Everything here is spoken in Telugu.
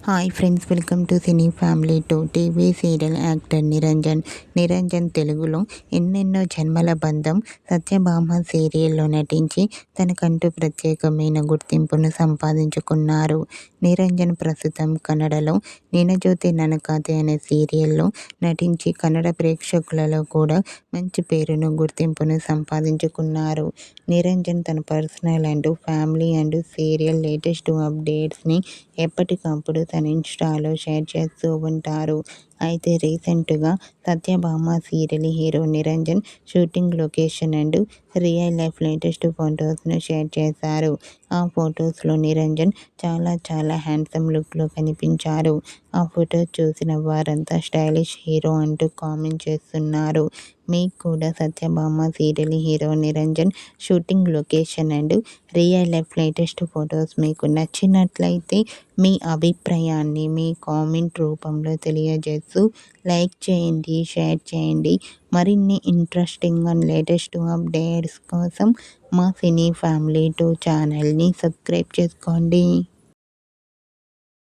Hi friends, welcome to cine family to TV serial actor Niranjan తెలుగులో ఎన్నెన్నో జన్మల బంధం సత్యభామ సీరియల్లో నటించి తనకంటూ ప్రత్యేకమైన గుర్తింపును సంపాదించుకున్నారు. నిరంజన్ ప్రస్తుతం కన్నడలో నినజ్యోతి నన కథే అనే సీరియల్లో నటించి కన్నడ ప్రేక్షకులలో కూడా మంచి పేరును గుర్తింపును సంపాదించుకున్నారు. నిరంజన్ తన personal and family and serial latest అప్డేట్స్ని ఎప్పటికప్పుడు తన ఇన్స్టాలో షేర్ చేస్తూ ఉంటారు. అయితే రీసెంట్గా Satyabhama serial hero Niranjan shooting location and real life latest ఫొటోస్ను షేర్ చేశారు. ఆ ఫొటోస్లో నిరంజన్ చాలా హ్యాండ్సమ్ లుక్లో కనిపించారు. ఆ ఫొటోస్ చూసిన వారంతా స్టైలిష్ హీరో అంటూ కామెంట్ చేస్తున్నారు. మీకు కూడా Satyabhama serial hero Niranjan shooting location and real life latest photos మీకు నచ్చినట్లయితే మీ అభిప్రాయాన్ని మీ కామెంట్ రూపంలో తెలియజేస్తూ లైక్ చేయండి, షేర్ చేయండి. మరిన్ని ఇంట్రెస్టింగ్ అండ్ లేటెస్ట్ అప్డేట్స్ కోసం మా సినీ ఫ్యామిలీ 2 ఛానల్ని సబ్స్క్రైబ్ చేసుకోండి.